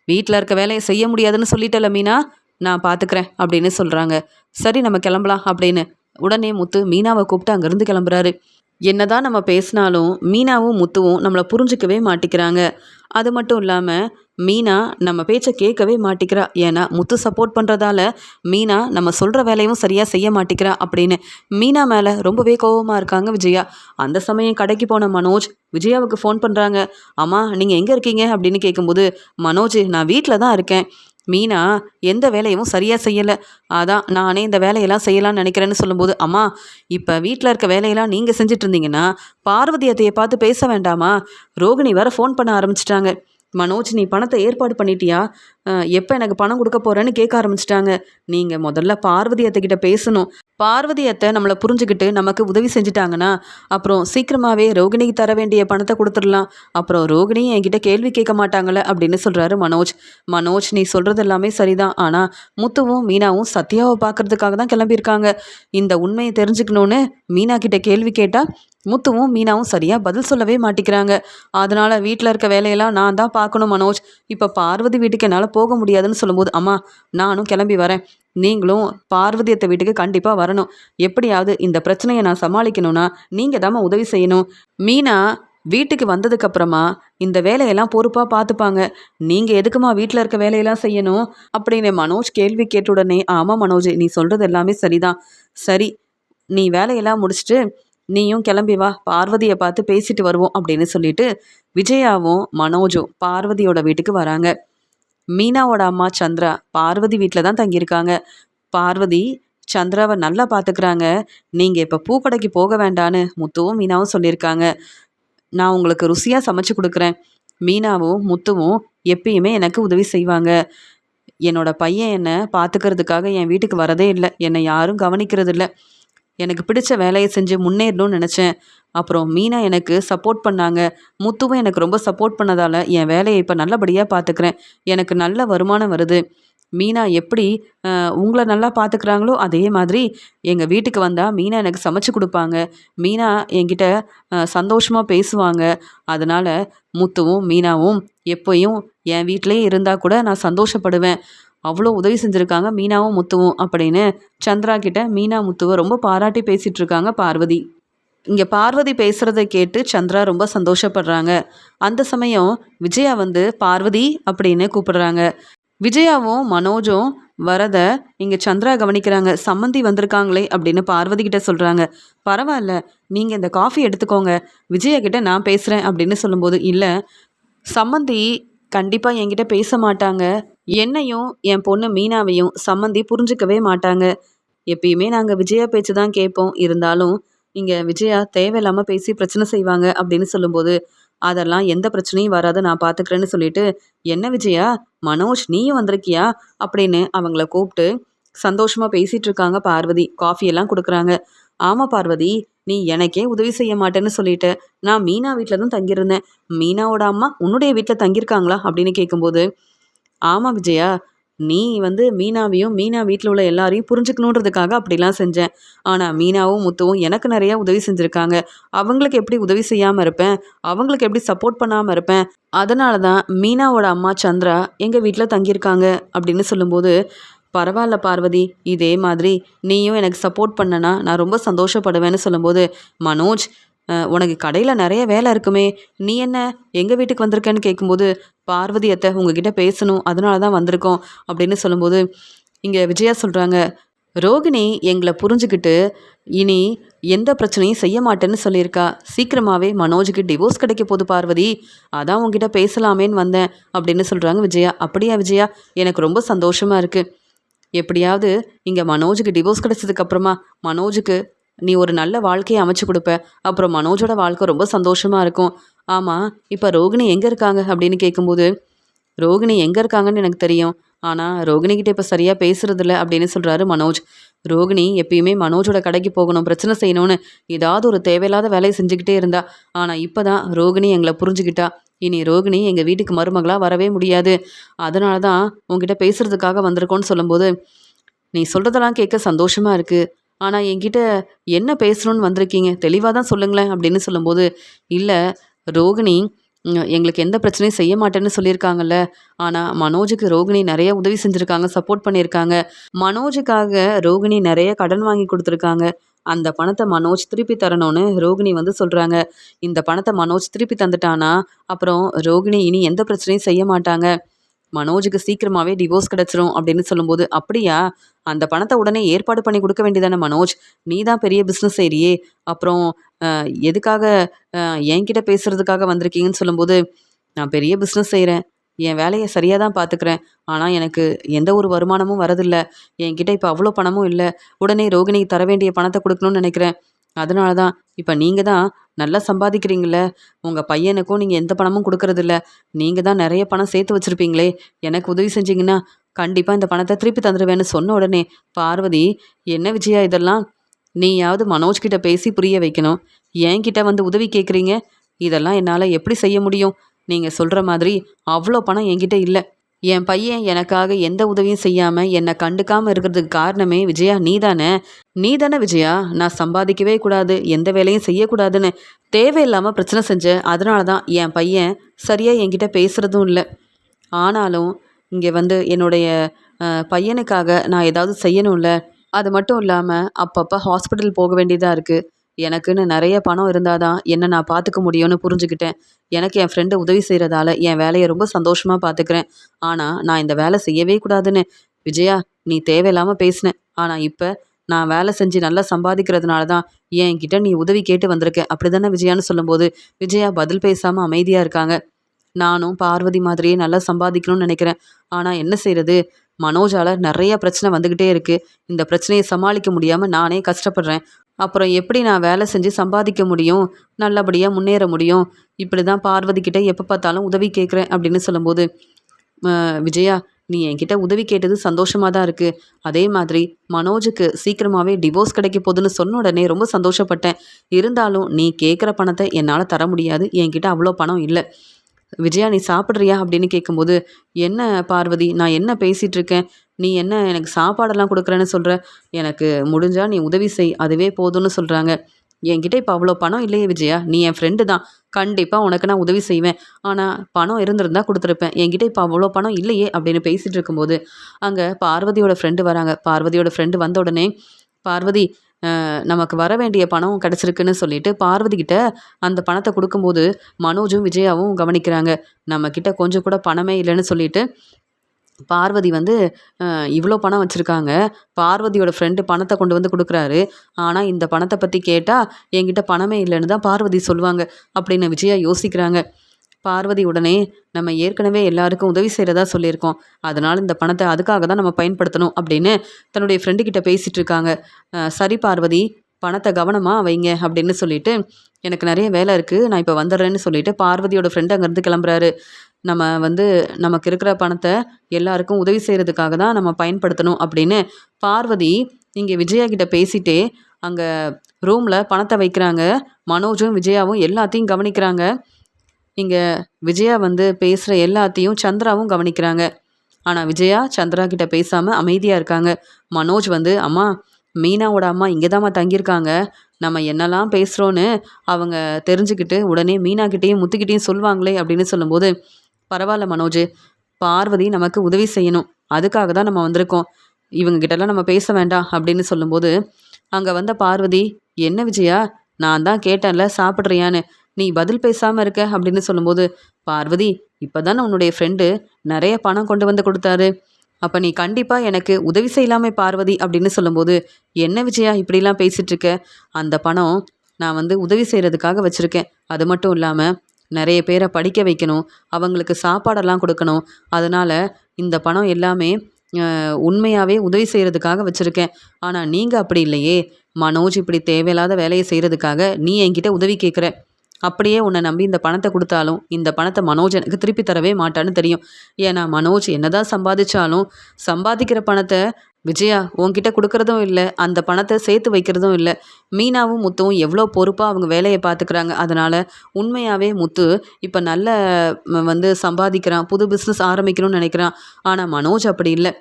வீட்டில் இருக்க வேலையை செய்ய முடியாதுன்னு சொல்லிட்டல மீனா, நான் பார்த்துக்கிறேன் அப்படின்னு சொல்கிறாங்க. சரி, நம்ம கிளம்பலாம் அப்படின்னு உடனே முத்து மீனாவை கூப்பிட்டு அங்கேருந்து கிளம்புறாரு. என்னதான் நம்ம பேசினாலும் மீனாவும் முத்துவும் நம்மளை புரிஞ்சிக்கவே மாட்டிக்கிறாங்க. அது மட்டும் இல்லாமல் மீனா நம்ம பேச்சை கேட்கவே மாட்டிக்கிறா. ஏன்னா முத்து சப்போர்ட் பண்ணுறதால மீனா நம்ம சொல்கிற வேலையும் சரியாக செய்ய மாட்டிக்கிறா அப்படின்னு மீனா மேலே ரொம்பவே கோபமாக இருக்காங்க விஜயா. அந்த சமயம் கடைக்கு போன மனோஜ் விஜயாவுக்கு ஃபோன் பண்ணுறாங்க. அம்மா, நீங்கள் எங்கே இருக்கீங்க அப்படின்னு கேட்கும்போது, மனோஜ் நான் வீட்டில் தான் இருக்கேன். மீனா எந்த வேலையும் சரியாக செய்யலை, அதான் நானே இந்த வேலையெல்லாம் செய்யலாம்னு நினைக்கிறேன்னு சொல்லும்போது, அம்மா இப்போ வீட்டில் இருக்க வேலையெல்லாம் நீங்கள் செஞ்சுட்டு இருந்தீங்கன்னா பார்வதி அத்தையை பார்த்து பேச வேண்டாமா? ரோகிணி வேற ஃபோன் பண்ண ஆரம்பிச்சிட்டாங்க. மனோஜ், நீ பணத்தை ஏற்பாடு பண்ணிட்டியா? எப்போ எனக்கு பணம் கொடுக்க போகிறேன்னு கேட்க ஆரம்பிச்சிட்டாங்க. நீங்கள் முதல்ல பார்வதி அத்தைக்கிட்ட பேசணும். பார்வதி அத்தை நம்மளை புரிஞ்சுக்கிட்டு நமக்கு உதவி செஞ்சுட்டாங்கன்னா அப்புறம் சீக்கிரமாகவே ரோகிணிக்கு தர வேண்டிய பணத்தை கொடுத்துடலாம். அப்புறம் ரோகிணியும் என்கிட்ட கேள்வி கேட்க மாட்டாங்களே அப்படின்னு சொல்கிறாரு மனோஜ். மனோஜ், நீ சொல்கிறது எல்லாமே சரிதான். ஆனால் முத்துவும் மீனாவும் சத்யாவை பார்க்கறதுக்காக தான் கிளம்பியிருக்காங்க. இந்த உண்மையை தெரிஞ்சுக்கணுன்னு மீனா கிட்ட கேள்வி கேட்டால் முத்துவும் மீனாவும் சரியாக பதில் சொல்லவே மாட்டிக்கிறாங்க. அதனால் வீட்டில் இருக்க வேலையெல்லாம் நான் தான் பார்க்கணும் மனோஜ். இப்போ பார்வதி வீட்டுக்கு என்னால் போக முடியாதுன்னு சொல்லும்போது, அம்மா நானும் கிளம்பி வரேன். நீங்களும் பார்வதி அத்தை வீட்டுக்கு கண்டிப்பாக வரணும். எப்படியாவது இந்த பிரச்சனையை நான் சமாளிக்கணும்னா நீங்கள் தாம்மா உதவி செய்யணும். மீனா வீட்டுக்கு வந்ததுக்கப்புறமா இந்த வேலையெல்லாம் பொறுப்பாக பார்த்துப்பாங்க. நீங்கள் எதுக்குமா வீட்டில் இருக்க வேலையெல்லாம் செய்யணும் அப்படின்னு மனோஜ் கேள்வி கேட்ட உடனே, ஆமாம் மனோஜ், நீ சொல்கிறது எல்லாமே சரிதான். சரி, நீ வேலையெல்லாம் முடிச்சுட்டு நீயும் கிளம்பி வா, பார்வதியை பார்த்து பேசிட்டு வருவோம் அப்படின்னு சொல்லிட்டு விஜயாவும் மனோஜும் பார்வதியோட வீட்டுக்கு வராங்க. மீனாவோட அம்மா சந்திரா பார்வதி வீட்டில் தான் தங்கியிருக்காங்க. பார்வதி சந்திராவை நல்லா பார்த்துக்கிறாங்க. நீங்கள் இப்போ பூக்கடைக்கு போக வேண்டான்னு முத்துவும் மீனாவும் சொல்லியிருக்காங்க. நான் உங்களுக்கு ருசியாக சமைச்சு கொடுக்குறேன். மீனாவும் முத்துவும் எப்பயுமே எனக்கு உதவி செய்வாங்க. என்னோட பையன் என்னை பார்த்துக்கிறதுக்காக என் வீட்டுக்கு வரதே இல்லை. என்னை யாரும் கவனிக்கிறது இல்லை. எனக்கு பிடிச்ச வேலையை செஞ்சு முன்னேறணும்னு நினச்சேன். அப்புறம் மீனா எனக்கு சப்போர்ட் பண்ணாங்க. முத்துவும் எனக்கு ரொம்ப சப்போர்ட் பண்ணதால் என் வேலையை இப்போ நல்லபடியாக பார்த்துக்கிறேன். எனக்கு நல்ல வருமானம் வருது. மீனா எப்படி உங்களை நல்லா பார்த்துக்கிறாங்களோ அதே மாதிரி எங்கள் வீட்டுக்கு வந்தால் மீனா எனக்கு சமைச்சு கொடுப்பாங்க. மீனா என்கிட்ட சந்தோஷமாக பேசுவாங்க. அதனால் முத்துவும் மீனாவும் எப்போயும் என் வீட்டிலே இருந்தால் கூட நான் சந்தோஷப்படுவேன். அவ்வளோ உதவி செஞ்சுருக்காங்க மீனாவும் முத்துவும் அப்படின்னு சந்திரா கிட்ட மீனா முத்துவை ரொம்ப பாராட்டி பேசிகிட்டு இருக்காங்க பார்வதி. இங்கே பார்வதி பேசுகிறத கேட்டு சந்திரா ரொம்ப சந்தோஷப்படுறாங்க. அந்த சமயம் விஜயா வந்து பார்வதி அப்படின்னு கூப்பிடுறாங்க. விஜயாவும் மனோஜும் வரத இங்கே சந்திரா கவனிக்கிறாங்க. சம்மந்தி வந்திருக்காங்களே அப்படின்னு பார்வதி கிட்ட சொல்கிறாங்க. பரவாயில்ல, நீங்கள் இந்த காஃபி எடுத்துக்கோங்க, விஜயா கிட்ட நான் பேசுகிறேன் அப்படின்னு சொல்லும்போது, இல்லை சம்மந்தி கண்டிப்பாக என்கிட்ட பேச மாட்டாங்க. என்னையும் என் பொண்ணு மீனாவையும் சம்மந்தி புரிஞ்சுக்கவே மாட்டாங்க. எப்பயுமே நாங்கள் விஜயா பேச்சு தான் கேட்போம். இருந்தாலும் இங்கே விஜயா தேவையில்லாமல் பேசி பிரச்சனை செய்வாங்க அப்படின்னு சொல்லும்போது, அதெல்லாம் எந்த பிரச்சனையும் வராது, நான் பார்த்துக்கிறேன்னு சொல்லிட்டு, என்ன விஜயா, மனோஜ் நீயும் வந்திருக்கியா அப்படின்னு அவங்கள கூப்பிட்டு சந்தோஷமாக பேசிகிட்டு இருக்காங்க பார்வதி. காஃபியெல்லாம் கொடுக்குறாங்க. ஆமாம் பார்வதி, நீ எனக்கே உதவி செய்ய மாட்டேன்னு சொல்லிட்டு நான் மீனா வீட்டில் தான் தங்கியிருந்தேன். மீனாவோட அம்மா உன்னுடைய வீட்டில் தங்கியிருக்காங்களா அப்படின்னு கேட்கும்போது, ஆமாம் விஜயா, நீ வந்து மீனாவையும் மீனா வீட்டில் உள்ள எல்லாரையும் புரிஞ்சுக்கணுன்றதுக்காக அப்படிலாம் செஞ்சேன். ஆனால் மீனாவும் முத்துவும் எனக்கு நிறையா உதவி செஞ்சுருக்காங்க. அவங்களுக்கு எப்படி உதவி செய்யாமல் இருப்பேன்? அவங்களுக்கு எப்படி சப்போர்ட் பண்ணாமல் இருப்பேன்? அதனால தான் மீனாவோட அம்மா சந்திரா எங்கள் வீட்டில் தங்கியிருக்காங்க அப்படின்னு சொல்லும்போது, பரவாயில்ல பார்வதி, இதே மாதிரி நீயும் எனக்கு சப்போர்ட் பண்ணனா நான் ரொம்ப சந்தோஷப்படுவேன்னு சொல்லும்போது, மனோஜ் உனக்கு கடையில் நிறைய வேலை இருக்குமே, நீ என்ன எங்கள் வீட்டுக்கு வந்திருக்கேன்னு கேட்கும்போது, பார்வதி அத்தை உங்ககிட்ட பேசணும், அதனால தான் வந்திருக்கோம் அப்படின்னு சொல்லும்போது, இங்கே விஜயா சொல்கிறாங்க, ரோகிணி எங்களை புரிஞ்சுக்கிட்டு இனி எந்த பிரச்சனையும் செய்ய மாட்டேன்னு சொல்லியிருக்கா. சீக்கிரமாகவே மனோஜுக்கு டிவோர்ஸ் கிடைக்க போகுது பார்வதி, அதான் உங்ககிட்ட பேசலாமேன்னு வந்தேன் அப்படின்னு சொல்கிறாங்க விஜயா. அப்படியா விஜயா, எனக்கு ரொம்ப சந்தோஷமாக இருக்குது. எப்படியாவது இங்கே மனோஜுக்கு டிவோர்ஸ் கிடைச்சதுக்கப்புறமா மனோஜுக்கு நீ ஒரு நல்ல வாழ்க்கையை அமைச்சு கொடுப்ப. அப்புறம் மனோஜோட வாழ்க்கை ரொம்ப சந்தோஷமாக இருக்கும். ஆமாம், இப்போ ரோகிணி எங்கே இருக்காங்க அப்படின்னு கேட்கும்போது, ரோகிணி எங்கே இருக்காங்கன்னு எனக்கு தெரியும். ஆனால் ரோகிணிகிட்ட இப்போ சரியாக பேசுறதில்ல அப்படின்னு சொல்கிறாரு மனோஜ். ரோகிணி எப்பயுமே மனோஜோட கடைக்கு போகணும், பிரச்சனை செய்யணும்னு ஏதாவது ஒரு தேவையில்லாத வேலையை செஞ்சுக்கிட்டே இருந்தா. ஆனால் இப்போ தான் ரோகிணி எங்களை புரிஞ்சுக்கிட்டா. இனி ரோகிணி எங்கள் வீட்டுக்கு மருமகளாக வரவே முடியாது. அதனால தான் உங்ககிட்ட பேசுறதுக்காக வந்திருக்கோன்னு சொல்லும்போது, நீ சொல்கிறதெல்லாம் கேட்க சந்தோஷமாக இருக்குது. ஆனால் என்கிட்ட என்ன பேசணும்னு வந்திருக்கீங்க தெளிவாக தான் சொல்லுங்களேன் அப்படின்னு சொல்லும்போது, இல்லை ரோகிணி எங்களுக்கு எந்த பிரச்சனையும் செய்ய மாட்டேன்னு சொல்லியிருக்காங்கல்ல. ஆனால் மனோஜுக்கு ரோகிணி நிறைய உதவி செஞ்சுருக்காங்க, சப்போர்ட் பண்ணியிருக்காங்க. மனோஜுக்காக ரோகிணி நிறைய கடன் வாங்கி கொடுத்துருக்காங்க. அந்த பணத்தை மனோஜ் திருப்பி தரணும்னு ரோகிணி வந்து சொல்கிறாங்க. இந்த பணத்தை மனோஜ் திருப்பி தந்துட்டானா அப்புறம் ரோகிணி இனி எந்த பிரச்சனையும் செய்ய மாட்டாங்க. மனோஜுக்கு சீக்கிரமாகவே டிவோர்ஸ் கிடச்சிரும் அப்படின்னு சொல்லும்போது, அப்படியா? அந்த பணத்தை உடனே ஏற்பாடு பண்ணி கொடுக்க வேண்டியதானே மனோஜ்? நீ தான் பெரிய பிஸ்னஸ் செய்றியே. அப்புறம் எதுக்காக என்கிட்ட பேசுறதுக்காக வந்திருக்கீங்கன்னு சொல்லும்போது, நான் பெரிய பிஸ்னஸ் செய்கிறேன், என் வேலையை சரியாக தான் பார்த்துக்கிறேன். ஆனால் எனக்கு எந்த ஒரு வருமானமும் வரதில்ல. என்கிட்ட இப்போ அவ்வளோ பணமும் இல்லை. உடனே ரோகிணிக்கு தர வேண்டிய பணத்தை கொடுக்கணும்னு நினைக்கிறேன். அதனால தான் இப்போ நீங்கள் தான் நல்லா சம்பாதிக்கிறீங்கள, உங்கள் பையனுக்கும் நீங்கள் எந்த பணமும் கொடுக்கறதில்ல. நீங்கள் தான் நிறைய பணம் சேர்த்து வச்சுருப்பீங்களே, எனக்கு உதவி செஞ்சீங்கன்னா கண்டிப்பாக இந்த பணத்தை திருப்பி தந்துடுவேன்னு சொன்ன உடனே பார்வதி, என்ன விஜயா இதெல்லாம்? நீயாவது மனோஜ் கிட்ட பேசி புரிய வைக்கணும். என்கிட்ட வந்து உதவி கேட்குறீங்க? இதெல்லாம் என்னால் எப்படி செய்ய முடியும்? நீங்கள் சொல்கிற மாதிரி அவ்வளோ பணம் என்கிட்ட இல்லை. என் பையன் எனக்காக எந்த உதவியும் செய்யாமல் என்னை கண்டுக்காமல் இருக்கிறதுக்கு காரணமே விஜயா நீ தானே. நீ தானே விஜயா நான் சம்பாதிக்கவே கூடாது, எந்த வேலையும் செய்யக்கூடாதுன்னு தேவையில்லாமல் பிரச்சனை செஞ்சேன். அதனால தான் என் பையன் சரியாக என்கிட்ட பேசுகிறதும் இல்லை. ஆனாலும் இங்கே வந்து என்னுடைய பையனுக்காக நான் ஏதாவது செய்யணும்ல. அது மட்டும் இல்லாமல் அப்பப்போ ஹாஸ்பிட்டல் போக வேண்டியதாக இருக்குது. எனக்குன்னு நிறைய பணம் இருந்தால் தான் என்னை நான் பார்த்துக்க முடியும்னு புரிஞ்சுக்கிட்டேன். எனக்கு என் ஃப்ரெண்டு உதவி செய்கிறதால என் வேலையை ரொம்ப சந்தோஷமாக பார்த்துக்கிறேன். ஆனால் நான் இந்த வேலை செய்யவே கூடாதுன்னு விஜயா நீ தேவையில்லாமல் பேசின. ஆனால் இப்போ நான் வேலை செஞ்சு நல்லா சம்பாதிக்கிறதுனால தான் என்கிட்ட நீ உதவி கேட்டு வந்திருக்க. அப்படி தானே விஜயான்னு சொல்லும்போது விஜயா பதில் பேசாமல் அமைதியாக இருக்காங்க. நானும் பார்வதி மாதிரியே நல்லா சம்பாதிக்கணும்னு நினைக்கிறேன். ஆனால் என்ன செய்கிறது, மனோஜால் நிறைய பிரச்சனை வந்துக்கிட்டே இருக்குது. இந்த பிரச்சனையை சமாளிக்க முடியாமல் நானே கஷ்டப்படுறேன். அப்புறம் எப்படி நான் வேலை செஞ்சு சம்பாதிக்க முடியும், நல்லபடியாக முன்னேற முடியும்? இப்படி தான் பார்வதி கிட்ட எப்போ பார்த்தாலும் உதவி கேட்குறேன் அப்படின்னு சொல்லும்போது, விஜயா நீ என்கிட்ட உதவி கேட்டது சந்தோஷமாக தான் இருக்குது. அதே மாதிரி மனோஜுக்கு சீக்கிரமாகவே டிவோர்ஸ் கிடைக்க போகுதுன்னு சொன்ன உடனே ரொம்ப சந்தோஷப்பட்டேன். இருந்தாலும் நீ கேட்குற பணத்தை என்னால் தர முடியாது, என்கிட்ட அவ்வளோ பணம் இல்லை. விஜயா நீ சாப்பிட்றியா அப்படின்னு கேட்கும்போது, என்ன பார்வதி நான் என்ன பேசிகிட்டு இருக்கேன், நீ என்ன எனக்கு சாப்பாடெல்லாம் கொடுக்குறேன்னு சொல்கிற? எனக்கு முடிஞ்சால் நீ உதவி செய், அதுவே போதும்னு சொல்கிறாங்க. என்கிட்ட இப்போ அவ்வளோ பணம் இல்லையே விஜயா, நீ என் ஃப்ரெண்டு தான், கண்டிப்பாக உனக்கு நான் உதவி செய்வேன். ஆனால் பணம் இருந்திருந்தா கொடுத்துருப்பேன், என்கிட்ட இப்போ அவ்வளோ பணம் இல்லையே அப்படின்னு பேசிகிட்டு இருக்கும்போது அங்கே பார்வதியோட ஃப்ரெண்டு வராங்க. பார்வதியோட ஃப்ரெண்டு வந்த உடனே, பார்வதி நமக்கு வர வேண்டிய பணம் கிடச்சிருக்குன்னு சொல்லிட்டு பார்வதி கிட்ட அந்த பணத்தை கொடுக்கும்போது மனோஜும் விஜயாவும் கவனிக்கிறாங்க. நம்மக்கிட்ட கொஞ்சம் கூட பணமே இல்லைன்னு சொல்லிட்டு பார்வதி வந்து இவ்வளோ பணம் வச்சுருக்காங்க. பார்வதியோட ஃப்ரெண்டு பணத்தை கொண்டு வந்து கொடுக்குறாரு. ஆனால் இந்த பணத்தை பற்றி கேட்டால் என்கிட்ட பணமே இல்லைன்னு தான் பார்வதி சொல்லுவாங்க அப்படின்னு விஜயா யோசிக்கிறாங்க. பார்வதி உடனே, நம்ம ஏற்கனவே எல்லாருக்கும் உதவி செய்கிறதா சொல்லியிருக்கோம், அதனால் இந்த பணத்தை அதுக்காக தான் நம்ம பயன்படுத்தணும் அப்படின்னு தன்னுடைய ஃப்ரெண்டு கிட்ட பேசிகிட்டு இருக்காங்க. சரி பார்வதி, பணத்தை கவனமாக வைங்க அப்படின்னு சொல்லிட்டு, எனக்கு நிறைய வேலை இருக்குது, நான் இப்போ வந்துடுறேன்னு சொல்லிட்டு பார்வதியோட ஃப்ரெண்டு அங்கேருந்து கிளம்புறாரு. நம்ம வந்து நமக்கு இருக்கிற பணத்தை எல்லாருக்கும் உதவி செய்கிறதுக்காக தான் நம்ம பயன்படுத்தணும் அப்படின்னு பார்வதி இங்கே விஜயா கிட்ட பேசிட்டே அங்கே ரூமில் பணத்தை வைக்கிறாங்க. மனோஜும் விஜயாவும் எல்லாத்தையும் கவனிக்கிறாங்க. இங்கே விஜயா வந்து பேசுகிற எல்லாத்தையும் சந்திராவும் கவனிக்கிறாங்க. ஆனால் விஜயா சந்திரா கிட்ட பேசாமல் அமைதியாக இருக்காங்க. மனோஜ் வந்து, அம்மா மீனாவோட அம்மா இங்கே தாம்மா தங்கியிருக்காங்க, நம்ம என்னெல்லாம் பேசுகிறோன்னு அவங்க தெரிஞ்சுக்கிட்டு உடனே மீனாக்கிட்டேயும் முத்துக்கிட்டேயும் சொல்லுவாங்களே அப்படின்னு சொல்லும்போது, பரவாயில்ல மனோஜ், பார்வதி நமக்கு உதவி செய்யணும், அதுக்காக தான் நம்ம வந்திருக்கோம், இவங்ககிட்டலாம் நம்ம பேச வேண்டாம் அப்படின்னு சொல்லும்போது அங்கே வந்த பார்வதி, என்ன விஜயா நான் தான் கேட்டேன்ல சாப்பிட்றியான்னு, நீ பதில் பேசாமல் இருக்க அப்படின்னு சொல்லும்போது, பார்வதி இப்போ தானே உன்னுடைய ஃப்ரெண்டு நிறைய பணம் கொண்டு வந்து கொடுத்தாரு, அப்போ நீ கண்டிப்பாக எனக்கு உதவி செய்யலாமே பார்வதி அப்படின்னு சொல்லும்போது, என்ன விஜயா இப்படிலாம் பேசிகிட்டு இருக்க, அந்த பணம் நான் வந்து உதவி செய்கிறதுக்காக வச்சுருக்கேன், அது மட்டும் இல்லாமல் நிறைய பேரை படிக்க வைக்கணும், அவங்களுக்கு சாப்பாடெல்லாம் கொடுக்கணும், அதனால் இந்த பணம் எல்லாமே உண்மையாகவே உதவி செய்கிறதுக்காக வச்சுருக்கேன். ஆனால் நீங்கள் அப்படி இல்லையே, மனோஜ் இப்படி தேவையில்லாத வேலையை செய்கிறதுக்காக நீ என்கிட்ட உதவி கேட்குற, அப்படியே உன்னை நம்பி இந்த பணத்தை கொடுத்தாலும் இந்த பணத்தை மனோஜ் எனக்கு திருப்பி தரவே மாட்டான்னு தெரியும். ஏன்னா மனோஜ் என்னதான் சம்பாதிச்சாலும் சம்பாதிக்கிற பணத்தை விஜயா உன்கிட்ட கொடுக்கறதும் இல்லை, அந்த பணத்தை சேர்த்து வைக்கிறதும் இல்லை. மீனாவும் முத்துவும் எவ்வளோ பொறுப்பாக அவங்க வேலையை பார்த்துக்கிறாங்க. அதனால் உண்மையாகவே முத்து இப்போ நல்ல சம்பாதிக்கிறான், புது பிஸ்னஸ் ஆரம்பிக்கணும்னு நினைக்கிறான். ஆனால் மனோஜ் அப்படி இல்லை.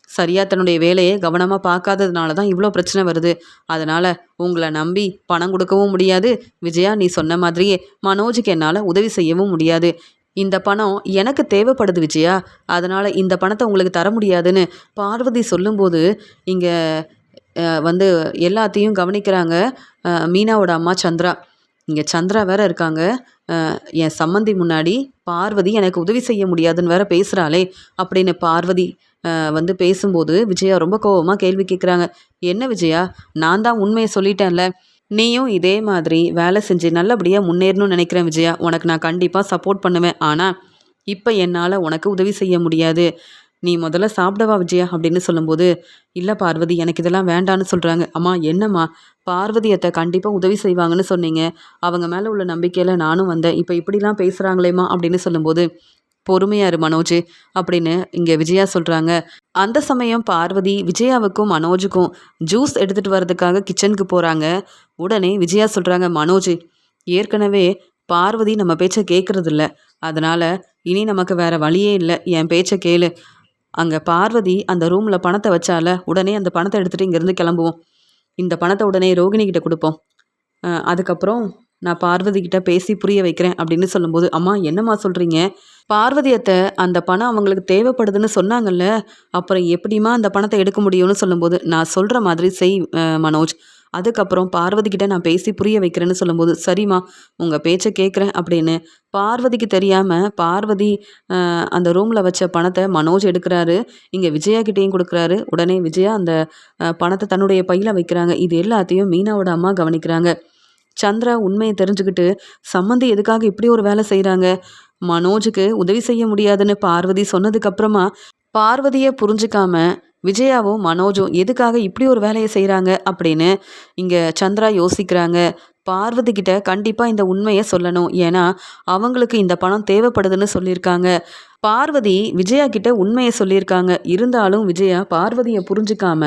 சரியாக தன்னுடைய வேலையை கவனமாக பார்க்காததுனால தான் இவ்வளோ பிரச்சனை வருது. அதனால் உங்களை நம்பி பணம் கொடுக்கவும் முடியாது. விஜயா, நீ சொன்ன மாதிரியே மனோஜுக்கு என்னால் உதவி செய்யவும் முடியாது. இந்த பணம் எனக்கு தேவைப்படுது விஜயா, அதனால் இந்த பணத்தை உங்களுக்கு தர முடியாதுன்னு பார்வதி சொல்லும்போது இங்கே வந்து எல்லாத்தையும் கவனிக்கிறாங்க மீனாவோட அம்மா சந்திரா. இங்கே சந்திரா வேற இருக்காங்க. என் சம்மந்தி முன்னாடி பார்வதி எனக்கு உதவி செய்ய முடியாதுன்னு வேற பேசுகிறாளே அப்படின்னு பார்வதி பேசும்போது விஜயா ரொம்ப கோவமாக கேள்வி கேட்குறாங்க. என்ன விஜயா, நான் தான் உண்மையை சொல்லிட்டேன்ல, நீயும் இதே மாதிரி வேலை செஞ்சு நல்லபடியாக முன்னேறணும்னு நினைக்கிறேன் விஜயா. உனக்கு நான் கண்டிப்பாக சப்போர்ட் பண்ணுவேன். ஆனால் இப்போ என்னால் உனக்கு உதவி செய்ய முடியாது. நீ முதல்ல சாப்பிடவா விஜயா அப்படின்னு சொல்லும்போது, இல்லை பார்வதி, எனக்கு இதெல்லாம் வேண்டான்னு சொல்கிறாங்க. அம்மா என்னம்மா, பார்வதி அத்தை கண்டிப்பாக உதவி செய்வாங்கன்னு சொன்னீங்க, அவங்க மேலே உள்ள நம்பிக்கையில் நானும் வந்தேன், இப்போ இப்படிலாம் பேசுகிறாங்களேம்மா அப்படின்னு சொல்லும்போது, பொறுமையா இரு மனோஜ் அப்படின்னு இங்கே விஜயா சொல்கிறாங்க. அந்த சமயம் பார்வதி விஜயாவுக்கும் மனோஜுக்கும் ஜூஸ் எடுத்துகிட்டு வர்றதுக்காக கிச்சனுக்கு போகிறாங்க. உடனே விஜயா சொல்கிறாங்க, மனோஜ், ஏற்கனவே பார்வதி நம்ம பேச்சை கேட்குறதில்ல, அதனால் இனி நமக்கு வேறு வழியே இல்லை, என் பேச்சை கேளு. அங்கே பார்வதி அந்த ரூமில் பணத்தை வச்சால, உடனே அந்த பணத்தை எடுத்துகிட்டு இங்கேருந்து கிளம்புவோம். இந்த பணத்தை உடனே ரோகிணி கிட்ட கொடுப்போம். அதுக்கப்புறம் நான் பார்வதி கிட்ட பேசி புரிய வைக்கிறேன் அப்படின்னு சொல்லும்போது, அம்மா என்னம்மா சொல்கிறீங்க? பார்வதி அத்தை அந்த பணம் அவங்களுக்கு தேவைப்படுதுன்னு சொன்னாங்கல்ல, அப்புறம் எப்படிம்மா அந்த பணத்தை எடுக்க முடியும்னு சொல்லும்போது, நான் சொல்கிற மாதிரி செய் மனோஜ், அதுக்கப்புறம் பார்வதி கிட்ட நான் பேசி புரிய வைக்கிறேன்னு சொல்லும்போது, சரிம்மா உங்கள் பேச்சை கேட்குறேன் அப்படின்னு பார்வதிக்கு தெரியாமல் பார்வதி அந்த ரூமில் வச்ச பணத்தை மனோஜ் எடுக்கிறாரு. இங்கே விஜயா கிட்டேயும் கொடுக்குறாரு. உடனே விஜயா அந்த பணத்தை தன்னுடைய பையில் வைக்கிறாங்க. இது எல்லாத்தையும் மீனாவோட அம்மா கவனிக்கிறாங்க. சந்திரா உண்மையை தெரிஞ்சுக்கிட்டு, சம்மந்தி எதுக்காக இப்படி ஒரு வேலை செய்கிறாங்க, மனோஜுக்கு உதவி செய்ய முடியாதுன்னு பார்வதி சொன்னதுக்கப்புறமா பார்வதியை புரிஞ்சுக்காம விஜயாவும் மனோஜும் எதுக்காக இப்படி ஒரு வேலையை செய்கிறாங்க அப்படின்னு இங்கே சந்திரா யோசிக்கிறாங்க. பார்வதி கிட்ட கண்டிப்பாக இந்த உண்மையை சொல்லணும், ஏன்னா அவங்களுக்கு இந்த பணம் தேவைப்படுதுன்னு சொல்லியிருக்காங்க. பார்வதி விஜயா கிட்ட உண்மையை சொல்லியிருக்காங்க. இருந்தாலும் விஜயா பார்வதியை புரிஞ்சுக்காம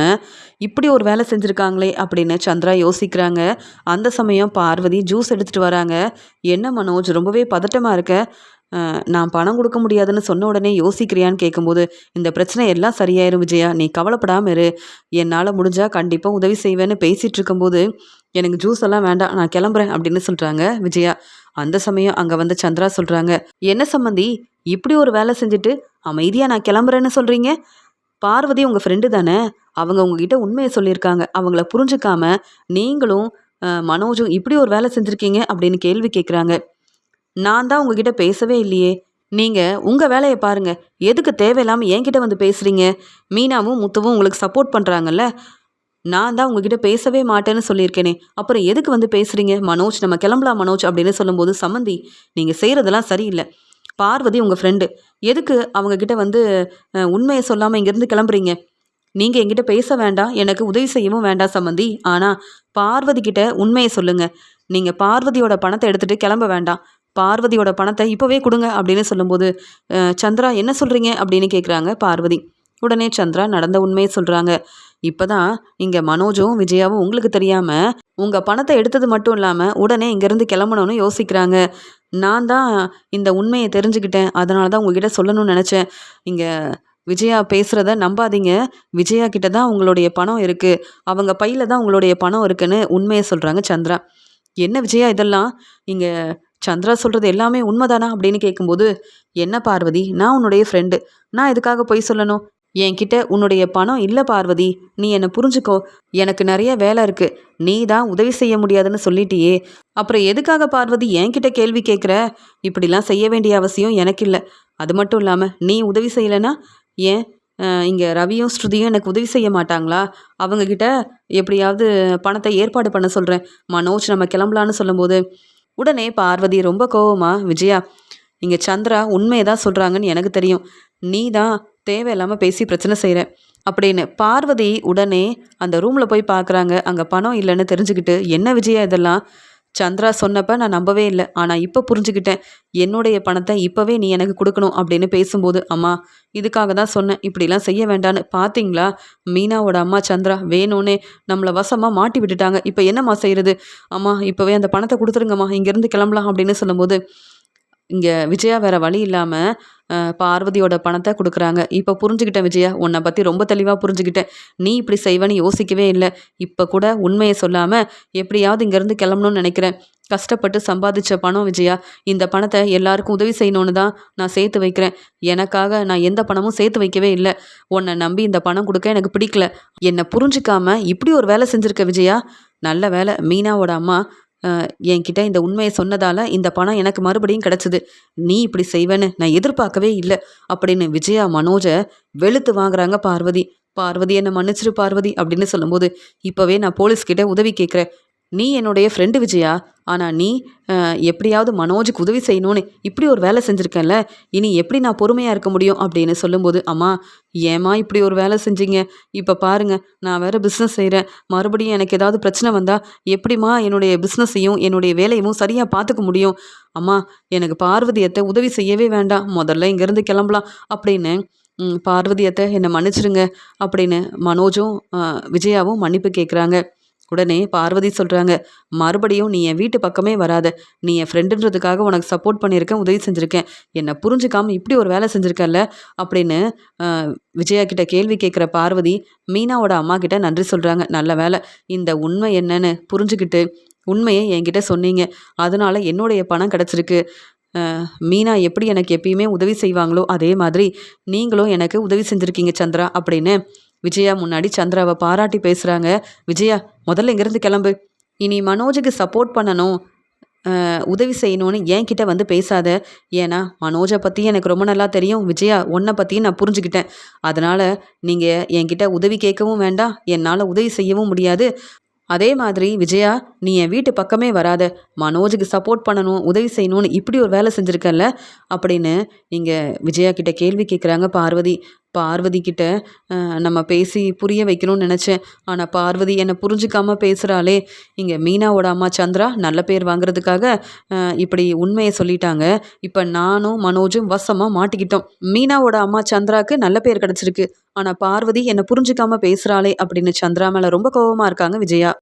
இப்படி ஒரு வேலை செஞ்சுருக்காங்களே அப்படின்னு சந்திரா யோசிக்கிறாங்க. அந்த சமயம் பார்வதி ஜூஸ் எடுத்துகிட்டு வராங்க. என்ன மனோஜ், ரொம்பவே பதட்டமாக இருக்க, நான் பணம் கொடுக்க முடியாதுன்னு சொன்ன உடனே யோசிக்கிறியான்னு கேட்கும்போது, இந்த பிரச்சனை எல்லாம் சரியாயிரும் விஜயா, நீ கவலைப்படாமல் இரு, என்னால் முடிஞ்சால் கண்டிப்பாக உதவி செய்வேன்னு பேசிகிட்டு இருக்கும்போது, எனக்கு ஜூஸ் எல்லாம் வேண்டாம், நான் கிளம்புறேன் அப்படின்னு சொல்கிறாங்க விஜயா. அந்த சமயம் அங்கே சந்திரா சொல்கிறாங்க, என்ன சம்மந்தி இப்படி ஒரு வேலை செஞ்சுட்டு அமைதியாக நான் கிளம்புறேன்னு சொல்கிறீங்க? பார்வதி உங்கள் ஃப்ரெண்டு தானே, அவங்க உங்ககிட்ட உண்மையை சொல்லியிருக்காங்க, அவங்கள புரிஞ்சுக்காம நீங்களும் மனோஜும் இப்படி ஒரு வேலை செஞ்சுருக்கீங்க அப்படின்னு கேள்வி கேட்குறாங்க. நான் தான் உங்ககிட்ட பேசவே இல்லையே, நீங்கள் உங்கள் வேலையை பாருங்கள், எதுக்கு தேவையில்லாமல் என்கிட்ட பேசுகிறீங்க? மீனாவும் முத்துவும் உங்களுக்கு சப்போர்ட் பண்ணுறாங்கல்ல, நான் தான் உங்ககிட்ட பேசவே மாட்டேன்னு சொல்லியிருக்கேனே, அப்புறம் எதுக்கு பேசுகிறீங்க? மனோஜ், நம்ம கிளம்பலாம் மனோஜ் அப்படின்னு சொல்லும்போது, சம்மந்தி நீங்கள் செய்கிறதெல்லாம் சரியில்லை, பார்வதி உங்கள் ஃப்ரெண்டு, எதுக்கு அவங்கக்கிட்ட உண்மையை சொல்லாமல் இங்கேருந்து கிளம்புறீங்க? நீங்கள் என்கிட்ட பேச வேண்டாம், எனக்கு உதவி செய்யவும் வேண்டாம் சம்மந்தி, ஆனால் பார்வதி கிட்ட உண்மையை சொல்லுங்கள். நீங்கள் பார்வதியோட பணத்தை எடுத்துகிட்டு கிளம்ப வேண்டாம், பார்வதியோட பணத்தை இப்போவே கொடுங்க அப்படின்னு சொல்லும்போது, சந்திரா என்ன சொல்கிறீங்க அப்படின்னு கேட்குறாங்க பார்வதி. உடனே சந்திரா நடந்த உண்மையை சொல்கிறாங்க. இப்போ தான் இங்கே மனோஜும் விஜயாவும் உங்களுக்கு தெரியாமல் உங்கள் பணத்தை எடுத்தது மட்டும் இல்லாமல் உடனே இங்கேருந்து கிளம்பணும்னு யோசிக்கிறாங்க. நான் தான் இந்த உண்மையை தெரிஞ்சுக்கிட்டேன், அதனால தான் உங்ககிட்ட சொல்லணும்னு நினச்சேன். இங்கே விஜயா பேசுகிறத நம்பாதீங்க, விஜயா கிட்ட தான் உங்களுடைய பணம் இருக்குது, அவங்க பையில் தான் உங்களுடைய பணம் இருக்குன்னு உண்மையை சொல்கிறாங்க சந்திரா. என்ன விஜயா இதெல்லாம், இங்கே சந்திரா சொல்கிறது எல்லாமே உண்மைதானா அப்படின்னு கேட்கும்போது, என்ன பார்வதி, நான் உன்னுடைய ஃப்ரெண்டு, நான் எதுக்காக பொய் சொல்லணும்? என்கிட்ட உன்னுடைய பணம் இல்லை பார்வதி, நீ என்னை புரிஞ்சுக்கோ, எனக்கு நிறைய வேலை இருக்குது, நீ தான் உதவி செய்ய முடியாதுன்னு சொல்லிட்டியே, அப்புறம் எதுக்காக பார்வதி என்கிட்ட கேள்வி கேட்குற? இப்படிலாம் செய்ய வேண்டிய அவசியம் எனக்கு இல்லை. அது மட்டும் இல்லாமல் நீ உதவி செய்யலைன்னா ஏன் இங்கே ரவியும் ஸ்ருதியும் எனக்கு உதவி செய்ய மாட்டாங்களா? அவங்கக்கிட்ட எப்படியாவது பணத்தை ஏற்பாடு பண்ண சொல்கிறேன். மனோஜ், நம்ம கிளம்பலான்னு சொல்லும்போது உடனே பார்வதி ரொம்ப கோவமா, விஜயா இங்கே சந்திரா உண்மையை தான் சொல்கிறாங்கன்னு எனக்கு தெரியும், நீ தான் தேவையில்லாமல் பேசி பிரச்சனை செய்கிற அப்படின்னு பார்வதி உடனே அந்த ரூமில் போய் பார்க்குறாங்க. அங்கே பணம் இல்லைன்னு தெரிஞ்சுக்கிட்டு, என்ன விஜயா இதெல்லாம், சந்திரா சொன்னப்ப நான் நம்பவே இல்ல. ஆனா இப்ப புரிஞ்சுக்கிட்டேன். என்னுடைய பணத்த இப்பவே நீ எனக்கு குடுக்கணும் அப்படின்னு பேசும்போது, அம்மா இதுக்காக தான் சொன்னேன். இப்படிலாம் செய்ய வேண்டான்னு. பாத்தீங்களா? மீனாவோட அம்மா சந்திரா வேணும்னே நம்மள வசமா மாட்டி விட்டுட்டாங்க. இப்ப என்னம்மா செய்றது? அம்மா இப்பவே அந்த பணத்த குடுத்துருங்கம்மா. இங்கேருந்து கிளம்பலாம் அப்படின்னு சொல்லும்போது, இங்க விஜயா வேற வழி இல்லாம பார்வதியோட பணத்த குடுக்குறாங்க. இப்ப புரிஞ்சுக்கிட்டேன் விஜயா. உன்ன பத்தி ரொம்ப தெளிவா புரிஞ்சுக்கிட்டேன். நீ இப்படி செய்வேன்னு யோசிக்கவே இல்ல. இப்ப கூட உண்மைய சொல்லாம எப்படியாவது இங்கேருந்து கிளம்பணும்னு நெனைக்கிறேன். கஷ்டப்பட்டு சம்பாதிச்ச பணம் விஜயா. இந்த பணத்த எல்லாருக்கும் உதவி செய்யணும்னு தான் நான் சேர்த்து வைக்கிறேன். எனக்காக நான் எந்த பணமும் சேர்த்து வைக்கவே இல்ல. உன்ன நம்பி இந்த பணம் குடுக்க எனக்கு பிடிக்கல. என்ன புரிஞ்சுக்காம இப்படி ஒரு வேலை செஞ்சிருக்க விஜயா. நல்ல வேளை மீனாவோட அம்மா என்கிட்ட இந்த உண்மைய சொன்னதால இந்த பணம் எனக்கு மறுபடியும் கிடைச்சது. நீ இப்படி செய்வேன்னு நான் எதிர்பார்க்கவே இல்ல. அப்படின்னு விஜயா மனோஜ வெளுத்து வாங்குறாங்க பார்வதி. பார்வதி என்ன மன்னிச்சிரு பார்வதி அப்படின்னு சொல்லும்போது, இப்பவே நான் போலீஸ்கிட்ட உதவி கேட்கிறேன். நீ என்னுடைய ஃப்ரெண்டு விஜயா. ஆனா நீ எப்படியாவது மனோஜுக்கு உதவி செய்யணும்னு இப்படி ஒரு வேலை செஞ்சிருக்கேன்ல. இனி எப்படி நான் பொறுமையா இருக்க முடியும் அப்படின்னு சொல்லும்போது, அம்மா ஏம்மா இப்படி ஒரு வேலை செஞ்சீங்க? இப்ப பாருங்க நான் வேற பிஸ்னஸ் செய்றேன். மறுபடியும் எனக்கு ஏதாவது பிரச்சனை வந்தா எப்படிம்மா என்னுடைய பிஸ்னஸையும் என்னுடைய வேலையவும் சரியா பார்த்துக்க முடியும்? அம்மா எனக்கு பார்வதி அத்தை உதவி செய்யவே வேண்டாம். முதல்ல இங்கேருந்து கிளம்பலாம் அப்படின்னு பார்வதி அத்தை என்னை மன்னிச்சிடுங்க அப்படின்னு மனோஜும் விஜயாவும் மன்னிப்பு கேட்குறாங்க. உடனே பார்வதி சொல்றாங்க, மறுபடியும் நீ என் வீட்டு பக்கமே வராத. நீ என் ஃப்ரெண்டுன்றதுக்காக உனக்கு சப்போர்ட் பண்ணியிருக்கேன், உதவி செஞ்சுருக்கேன். என்னை புரிஞ்சுக்காம இப்படி ஒரு வேலை செஞ்சுருக்கல்ல அப்படின்னு விஜயா கிட்ட கேள்வி கேட்குற பார்வதி மீனாவோட அம்மா கிட்ட நன்றி சொல்றாங்க. நல்ல வேலை இந்த உண்மை என்னன்னு புரிஞ்சுக்கிட்டு உண்மையை என்கிட்ட சொன்னீங்க. அதனால என்னுடைய பணம் கிடச்சிருக்கு. மீனா எப்படி எனக்கு எப்பயுமே உதவி செய்வாங்களோ அதே மாதிரி நீங்களும் எனக்கு உதவி செஞ்சுருக்கீங்க சந்திரா அப்படின்னு விஜயா முன்னாடி சந்திராவை பாராட்டி பேசுகிறாங்க. விஜயா முதல்ல இங்கேருந்து கிளம்பு. இனி மனோஜுக்கு சப்போர்ட் பண்ணணும், உதவி செய்யணும்னு என்கிட்ட வந்து பேசாத. ஏன்னா மனோஜை பற்றி எனக்கு ரொம்ப நல்லா தெரியும். விஜயா உன்னை பற்றியும் நான் புரிஞ்சுக்கிட்டேன். அதனால் நீங்கள் என்கிட்ட உதவி கேட்கவும் வேண்டாம், என்னால் உதவி செய்யவும் முடியாது. அதே மாதிரி விஜயா நீ என் வீட்டு பக்கமே வராத. மனோஜுக்கு சப்போர்ட் பண்ணணும், உதவி செய்யணும்னு இப்படி ஒரு வேலை செஞ்சுருக்கல்ல அப்படின்னு இங்கே விஜயா கிட்ட கேள்வி கேட்குறாங்க பார்வதி. பார்வதி கிட்ட நம்ம பேசி புரிய வைக்கணும்னு நினச்சேன். ஆனால் பார்வதி என்னை புரிஞ்சுக்காம பேசுகிறாளே. இங்கே மீனாவோட அம்மா சந்திரா நல்ல பேர் வாங்குறதுக்காக இப்படி உண்மையை சொல்லிட்டாங்க. இப்போ நானும் மனோஜும் வசமாக மாட்டிக்கிட்டோம். மீனாவோட அம்மா சந்திராவுக்கு நல்ல பேர் கிடச்சிருக்கு. ஆனால் பார்வதி என்னை புரிஞ்சுக்காம பேசுகிறாளே அப்படின்னு சந்திரா மேலே ரொம்ப கோபமாக இருக்காங்க விஜயா.